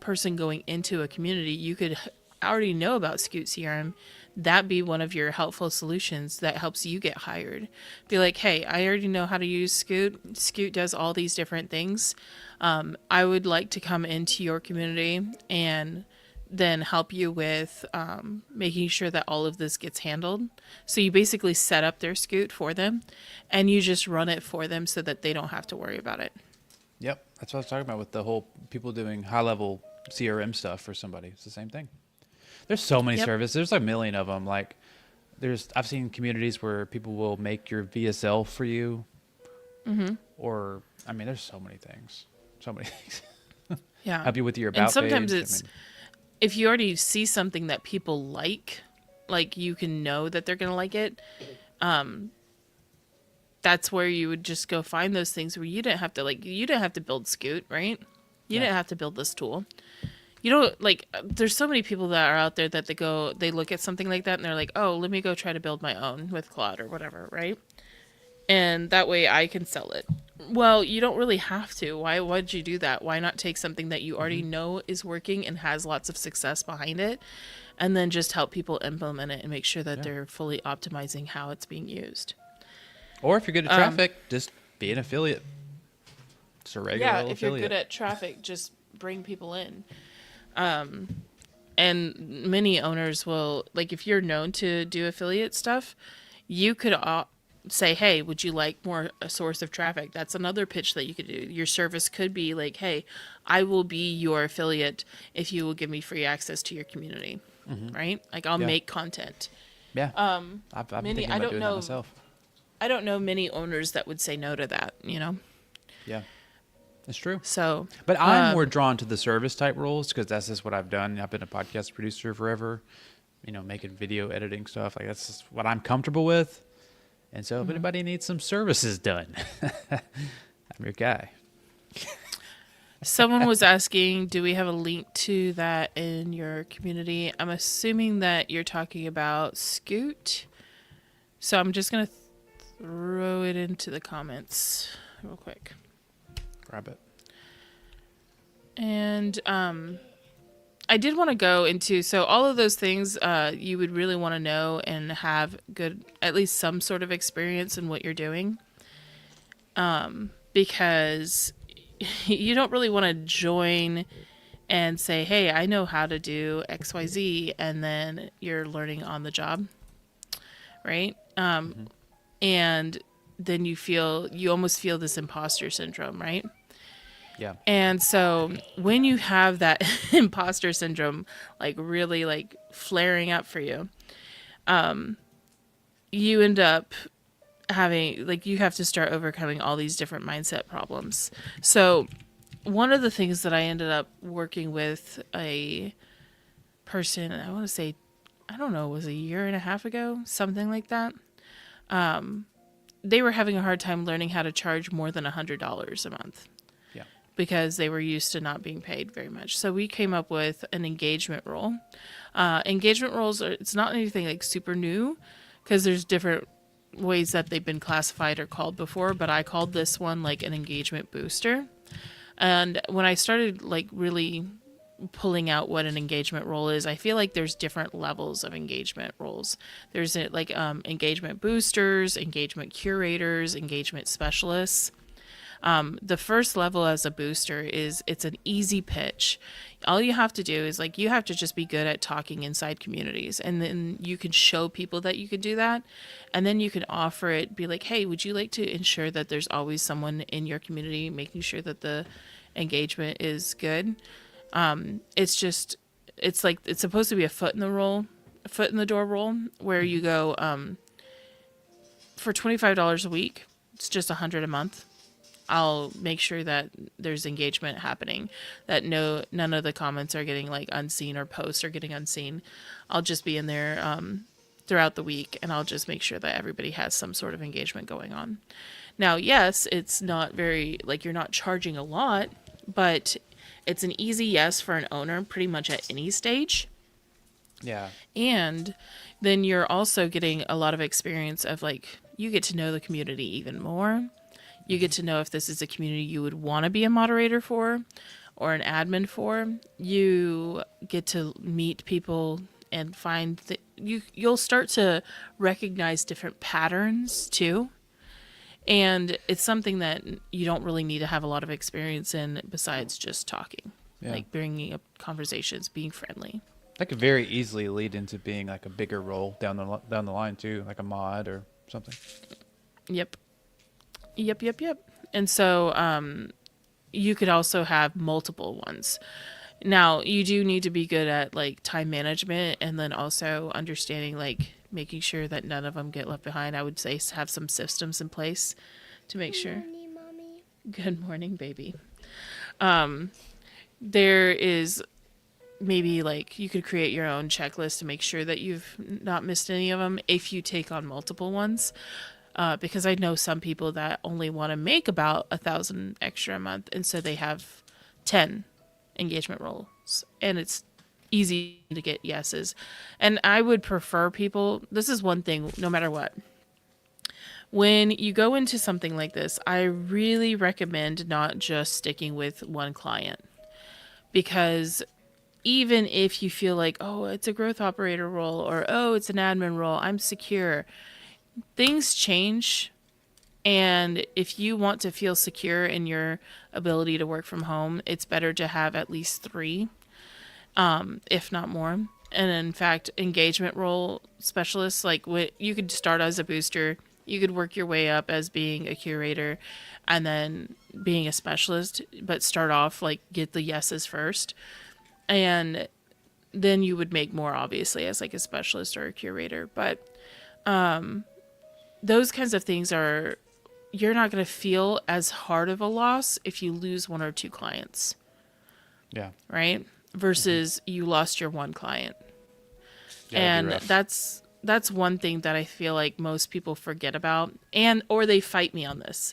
person going into a community, you could already know about Scoot CRM. That be one of your helpful solutions that helps you get hired. Be like, hey, I already know how to use Scoot. Scoot does all these different things. I would like to come into your community and then help you with making sure that all of this gets handled. So you basically set up their Scoot for them and you just run it for them so that they don't have to worry about it. Yep. That's what I was talking about with the whole people doing high level CRM stuff for somebody. It's the same thing. There's so many Yep. services. There's like a million of them. Like I've seen communities where people will make your VSL for you. Or, I mean, there's so many things. So many things. Yeah. Help you with your about and sometimes page. it's if you already see something that people like you can know that they're gonna like it. That's where you would just go find those things where you didn't have to build Scoot, right? You didn't have to build this tool. You don't there's so many people that are out there that they look at something like that and they're like, oh, let me go try to build my own with Claude or whatever, right? And that way I can sell it. Well, you don't really have to. Why'd you do that? Why not take something that you already know is working and has lots of success behind it, and then just help people implement it and make sure that they're fully optimizing how it's being used. Or if you're good at traffic, just be an affiliate. Just a regular Yeah, old if you're affiliate. good at traffic, just bring people in. And many owners will, like, if you're known to do affiliate stuff, you could say, hey, would you like more a source of traffic? That's another pitch that you could do. Your service could be like, hey, I will be your affiliate if you will give me free access to your community, right? Like, I'll Yeah. make content. Yeah. I've been thinking about doing that myself. I don't know many owners that would say no to that, you know? Yeah. It's true. So, But I'm more drawn to the service type roles because that's just what I've done. I've been a podcast producer forever, making video editing stuff. Like that's just what I'm comfortable with. And so if anybody needs some services done, I'm your guy. someone was asking, do we have a link to that in your community? I'm assuming that you're talking about Scoot. So I'm just going to throw it into the comments real quick. Grab it. And I did want to go into, so all of those things you would really want to know and have good, at least some sort of experience in what you're doing. Because you don't really want to join and say, hey, I know how to do XYZ, and then you're learning on the job, right? And then you almost feel this imposter syndrome, right? Yeah. And so when you have that imposter syndrome, like really like flaring up for you, you end up having, like, you have to start overcoming all these different mindset problems. So one of the things that I ended up working with a person, I want to say, I don't know, it was a year and a half ago, something like that. They were having a hard time learning how to charge more than $100 a month. Because they were used to not being paid very much. So we came up with an engagement role. Engagement roles it's not anything like super new because there's different ways that they've been classified or called before, but I called this one like an engagement booster. And when I started like really pulling out what an engagement role is, I feel like there's different levels of engagement roles. There's like engagement boosters, engagement curators, engagement specialists. The first level as a booster is it's an easy pitch. All you have to do is like you have to just be good at talking inside communities, and then you can show people that you can do that, and then you can offer it, be like, hey, would you like to ensure that there's always someone in your community making sure that the engagement is good. It's just it's like it's supposed to be a foot in the door role where you go for $25 a week. It's just $100 a month. I'll make sure that there's engagement happening, that none of the comments are getting like unseen or posts are getting unseen. I'll just be in there throughout the week, and I'll just make sure that everybody has some sort of engagement going on. Now, yes, it's not very like you're not charging a lot, but it's an easy yes for an owner pretty much at any stage. Yeah. And then you're also getting a lot of experience of like you get to know the community even more. You get to know if this is a community you would want to be a moderator for or an admin for. You get to meet people and find that you'll start to recognize different patterns too. And it's something that you don't really need to have a lot of experience in besides just talking, like bringing up conversations, being friendly. That could very easily lead into being like a bigger role down the line too, like a mod or something. Yep. And so you could also have multiple ones. Now, you do need to be good at like time management and then also understanding like making sure that none of them get left behind. I would say have some systems in place to make sure. Morning, Mommy. Good morning, baby. There is maybe like you could create your own checklist to make sure that you've not missed any of them if you take on multiple ones. Because I know some people that only want to make about 1,000 extra a month, and so they have 10 engagement roles, and it's easy to get yeses. And I would prefer people. This is one thing, no matter what. When you go into something like this, I really recommend not just sticking with one client, because even if you feel like, oh, it's a growth operator role, or oh, it's an admin role, I'm secure. Things change, and if you want to feel secure in your ability to work from home, it's better to have at least 3, if not more. And in fact, engagement role specialists, like you could start as a booster, you could work your way up as being a curator, and then being a specialist, but start off like get the yeses first, and then you would make more obviously as like a specialist or a curator. But those kinds of things you're not going to feel as hard of a loss if you lose 1 or 2 clients. Yeah. Right? Versus you lost your 1 client. Yeah, and that's one thing that I feel like most people forget about, or they fight me on this.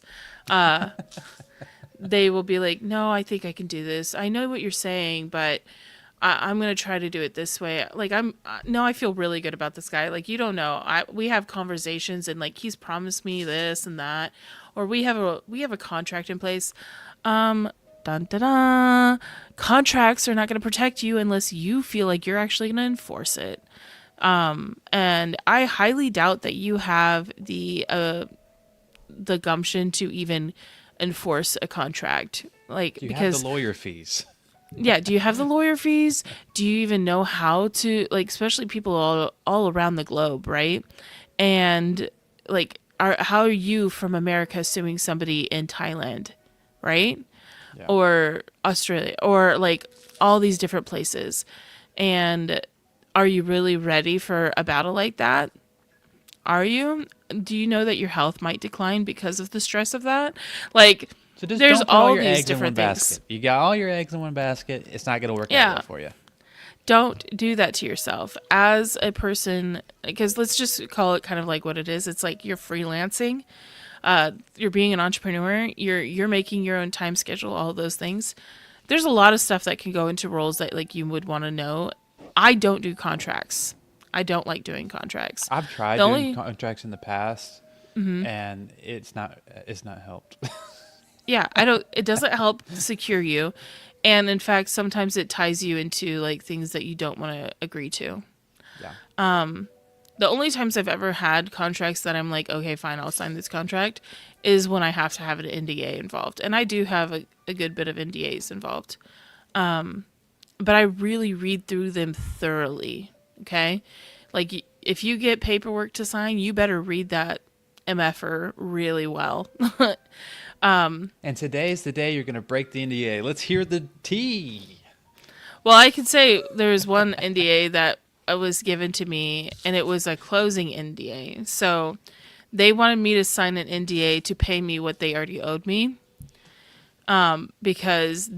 They will be like, no, I think I can do this. I know what you're saying, but I'm going to try to do it this way. Like I feel really good about this guy. Like, you don't know. We have conversations and like, he's promised me this and that, or we have a contract in place. Dun, dun, dun. Contracts are not going to protect you unless you feel like you're actually going to enforce it. And I highly doubt that you have the gumption to even enforce a contract. Like, You because have the lawyer fees. yeah, do you have the lawyer fees? Do you even know how to, like, especially people all around the globe, right? And like, how are you from America suing somebody in Thailand, right? Yeah. Or Australia, or like all these different places? And are you really ready for a battle like that? Are you? Do you know that your health might decline because of the stress of that? Like, So just there's don't put all all your these eggs in one different things. basket. You got all your eggs in one basket. It's not going to work out Yeah. well for you. Don't do that to yourself as a person, because let's just call it kind of like what it is. It's like you're freelancing. You're being an entrepreneur. You're making your own time schedule, all of those things. There's a lot of stuff that can go into roles that like you would want to know. I don't do contracts. I don't like doing contracts. I've tried The doing only- contracts in the past, and it's not helped. Yeah, it doesn't help secure you. And in fact, sometimes it ties you into like things that you don't want to agree to. Yeah. The only times I've ever had contracts that I'm like, okay, fine, I'll sign this contract is when I have to have an NDA involved. And I do have a good bit of NDAs involved. But I really read through them thoroughly. Okay. Like if you get paperwork to sign, you better read that MFR really well. And today's the day you're going to break the NDA. Let's hear the tea. Well, I can say there was one NDA that was given to me, and it was a closing NDA. So they wanted me to sign an NDA to pay me what they already owed me, because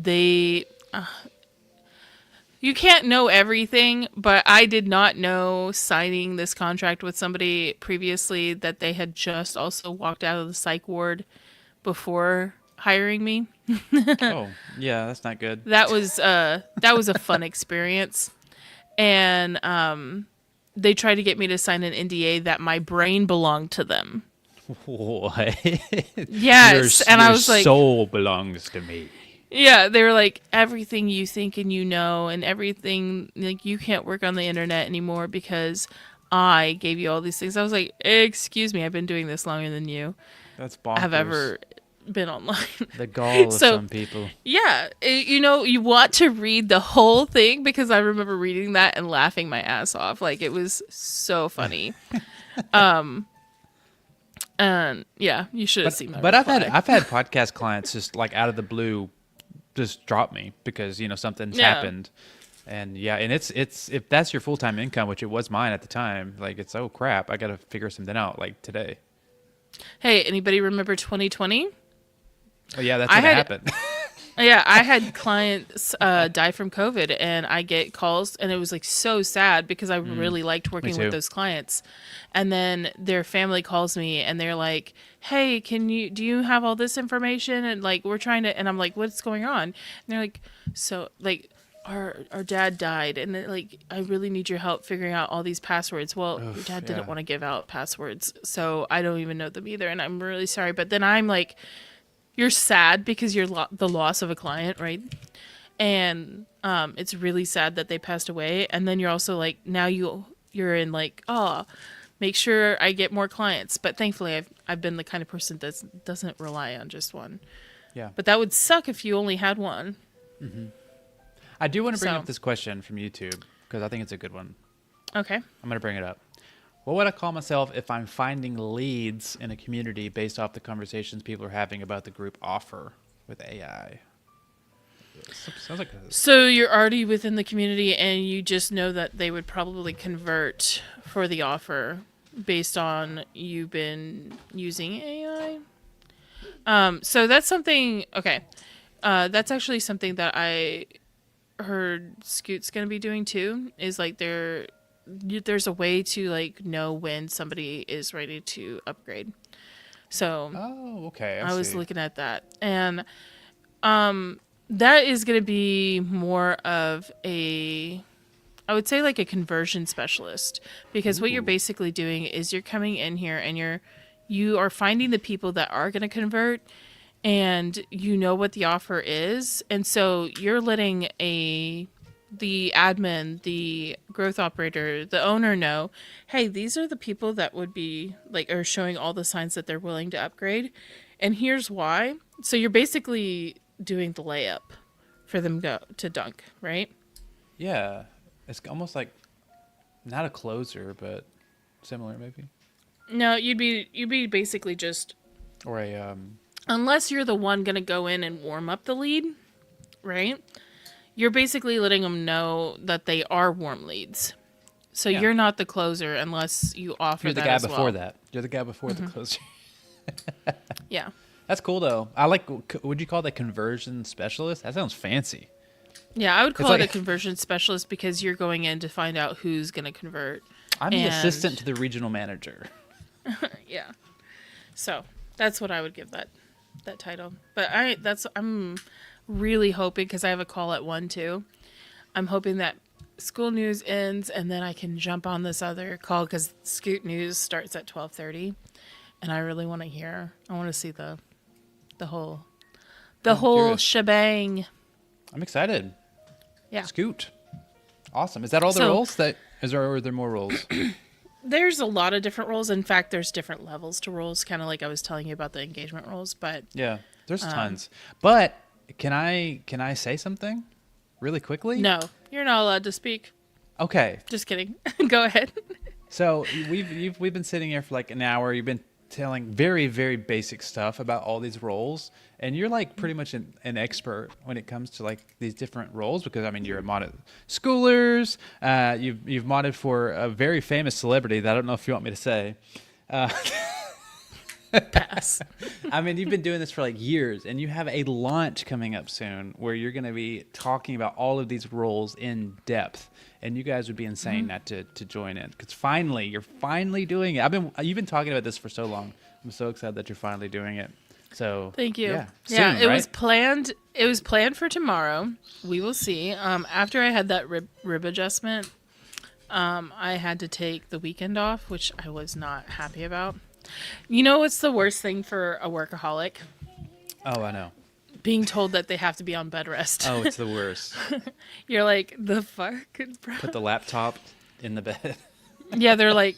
you can't know everything, but I did not know signing this contract with somebody previously that they had just also walked out of the psych ward before hiring me. Oh, yeah, that's not good. That was a fun experience. And they tried to get me to sign an NDA that my brain belonged to them. What? Yes, and I was like, soul belongs to me. yeah, they were like, everything you think and you know, and everything, like, you can't work on the internet anymore because I gave you all these things. I was like, excuse me, I've been doing this longer than you That's bonkers. have ever been online. The gall of So- some people. Yeah, you want to read the whole thing because I remember reading that and laughing my ass off. Like, it was so funny. And yeah, you should have seen my But I've reply. had podcast clients just like out of the blue just drop me because something's Yeah. happened. And yeah, and it's if that's your full-time income, which it was mine at the time, like it's oh crap, I got to figure something out like today. Hey, anybody remember 2020? Oh yeah, that's I gonna had- happen. Yeah, I had clients die from COVID, and I get calls, and it was like so sad because I really liked working too. with those clients. And then their family calls me, and they're like, "Hey, do you have all this information?" And like, we're trying to, and I'm like, "What's going on?" And they're like, "So like, our dad died, and like, I really need your help figuring out all these passwords." Well, your dad didn't yeah. want to give out passwords, so I don't even know them either, and I'm really sorry. But then I'm like, you're sad because you're the loss of a client, right? And it's really sad that they passed away. And then you're also like, now you're in like, oh, make sure I get more clients. But thankfully, I've been the kind of person that doesn't rely on just one. Yeah. But that would suck if you only had one. I do want to bring So- up this question from YouTube because I think it's a good one. Okay. I'm going to bring it up. What would I call myself if I'm finding leads in a community based off the conversations people are having about the group offer with AI? Sounds like So you're already within the community, and you just know that they would probably convert for the offer based on you've been using AI. So that's something. Okay, that's actually something that I heard Scoot's gonna be doing too. Is like there's a way to like know when somebody is ready to upgrade. So oh, okay. I was see. looking at that, and that is going to be more of I would say like a conversion specialist, because what you're basically doing is you're coming in here and you are finding the people that are going to convert, and you know what the offer is, and so you're letting the admin, the growth operator, the owner know, hey, these are the people that would be like, are showing all the signs that they're willing to upgrade. And here's why. So you're basically doing the layup for them to dunk, right? Yeah. It's almost like not a closer, but similar maybe. No, you'd be basically just, Or a unless you're the one going to go in and warm up the lead, right? You're basically letting them know that they are warm leads. So Yeah. you're not the closer unless you offer you're the that guy as before well. that. You're the guy before the closer. Yeah. That's cool though. I like. Would you call that conversion specialist? That sounds fancy. Yeah, I would call like- it a conversion specialist because you're going in to find out who's going to convert. I'm the And- assistant to the regional manager. Yeah. So that's what I would give that title. But I'm really hoping, because I have a call at 1 too. I'm hoping that school news ends and then I can jump on this other call because Scoot News starts at 12:30. and I really want to hear. I want to see the whole I'm whole curious. shebang. I'm excited. Yeah. Scoot. Awesome. Is that all the So- roles? Or are there more roles? There's a lot of different roles. In fact, there's different levels to roles, kind of like I was telling you about the engagement roles. But Yeah, there's tons. But can I say something really quickly? no, you're not allowed to speak. Okay. Just kidding. Go ahead. So we've been sitting here for like an hour. You've been telling very, very basic stuff about all these roles, and you're like pretty much an expert when it comes to like these different roles, because I mean you're a modded schoolers. You've modded for a very famous celebrity that I don't know if you want me to say. Pass. I mean, you've been doing this for like years, and you have a launch coming up soon where you're going to be talking about all of these roles in depth. And you guys would be insane not to join in, because finally, you're finally doing it. You've been talking about this for so long. I'm so excited that you're finally doing it. So Thank you. Yeah, Yeah, soon, it right? was planned. It was planned for tomorrow. We will see. After I had that rib adjustment, I had to take the weekend off, which I was not happy about. You know what's the worst thing for a workaholic? Oh, I know. Being told that they have to be on bed rest. Oh, it's the worst. You're like, the fuck, bro? Put the laptop in the bed. Yeah, they're like,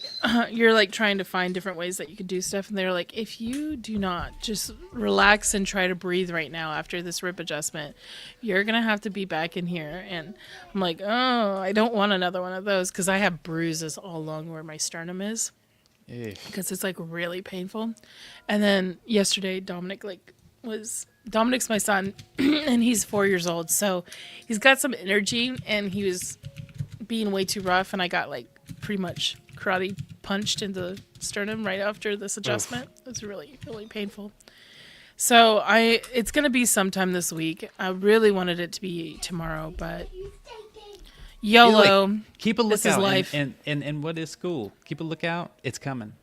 you're like trying to find different ways that you could do stuff, and they're like, if you do not just relax and try to breathe right now after this rib adjustment, you're gonna have to be back in here. And I'm like, oh, I don't want another one of those, because I have bruises all along where my sternum is, Eesh. because it's like really painful. And then yesterday, Dominic's my son, and he's 4 years old, so he's got some energy, and he was being way too rough, and I got like pretty much karate punched in the sternum right after this adjustment. It was really, really painful. So it's gonna be sometime this week. I really wanted it to be tomorrow, but YOLO. Keep a This is lookout. life. And what is Skool? Keep a lookout. It's coming.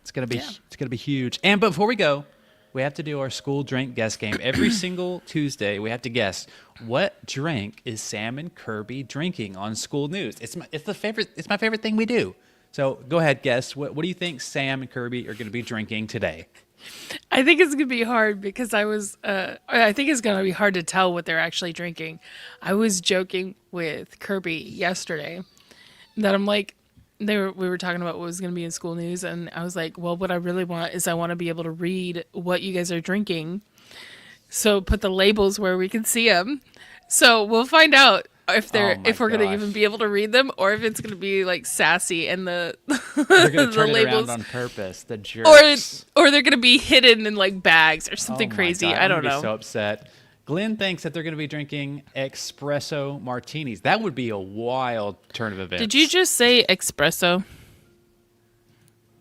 It's gonna be Yeah. it's gonna be huge. And before we go, we have to do our school drink guess game. Every single Tuesday, we have to guess what drink is Sam and Kirby drinking on School News. It's my favorite thing we do. So go ahead, guess. What do you think Sam and Kirby are going to be drinking today? I think it's gonna be hard, because I think it's gonna be hard to tell what they're actually drinking. I was joking with Kirby yesterday that I'm like, we were talking about what was going to be in School News, and I was like, well, what I really want is I want to be able to read what you guys are drinking, so put the labels where we can see them. So we'll find out if Oh my we're going to gosh. even be able to read them, or if it's going to be like sassy and the They're going to the turn it labels, around on purpose. The jerks. or they're going to be hidden in like bags or something Oh my crazy. God, I I'm don't gonna know. be so upset. Glenn thinks that they're going to be drinking espresso martinis. That would be a wild turn of events. Did you just say espresso?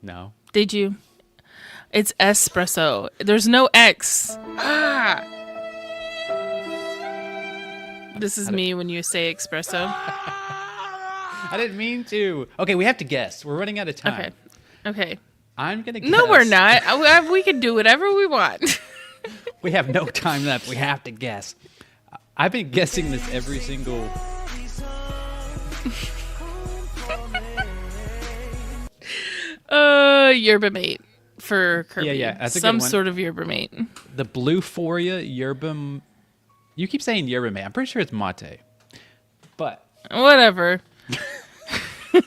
No. Did you? It's espresso. There's no X. Ah. This is me when you say espresso. I didn't mean to. Okay, we have to guess. We're running out of time. Okay. I'm going to guess. No, we're not. We can do whatever we want. We have no time left. We have to guess. I've been guessing this every single... Yerba mate for Kirby. Yeah, that's a good some one. sort of yerba mate. The Bluephoria yerba... You keep saying yerba mate. I'm pretty sure it's mate. But Whatever.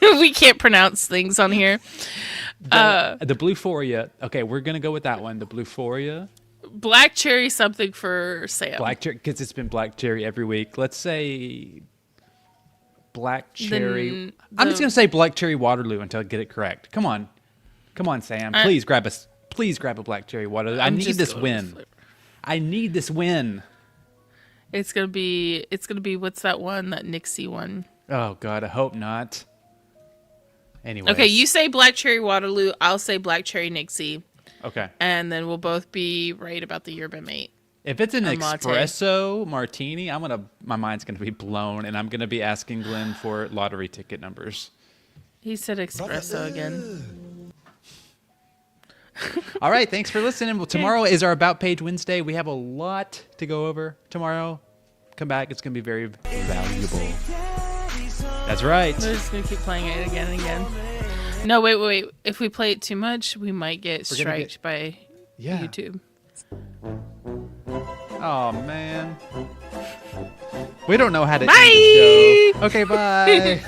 We can't pronounce things on here. the Bluephoria... Okay, we're going to go with that one. The Bluephoria... Black cherry something for Sam. Black cherry, because it's been black cherry every week. Let's say black cherry. I'm just gonna say black cherry Waterloo until I get it correct. Come on, Sam. Please grab a black cherry Waterloo. I I'm need just this going with win. flavor. I need this win. It's gonna be what's that one? That Nixie one. Oh God, I hope not. Anyway. Okay, you say black cherry Waterloo. I'll say black cherry Nixie. Okay. And then we'll both be right about the yerba mate. If it's an A mate. espresso martini, my mind's gonna be blown, and I'm gonna be asking Glenn for lottery ticket numbers. He said espresso again. All right, thanks for listening. Well, tomorrow is our About Page Wednesday. We have a lot to go over tomorrow. Come back. It's going to be very valuable. That's right. We're just gonna keep playing it again and again. No, wait. If we play it too much, we might get We're gonna striked by Yeah. YouTube. Oh man. We don't know how to end Bye! the show. Okay, bye.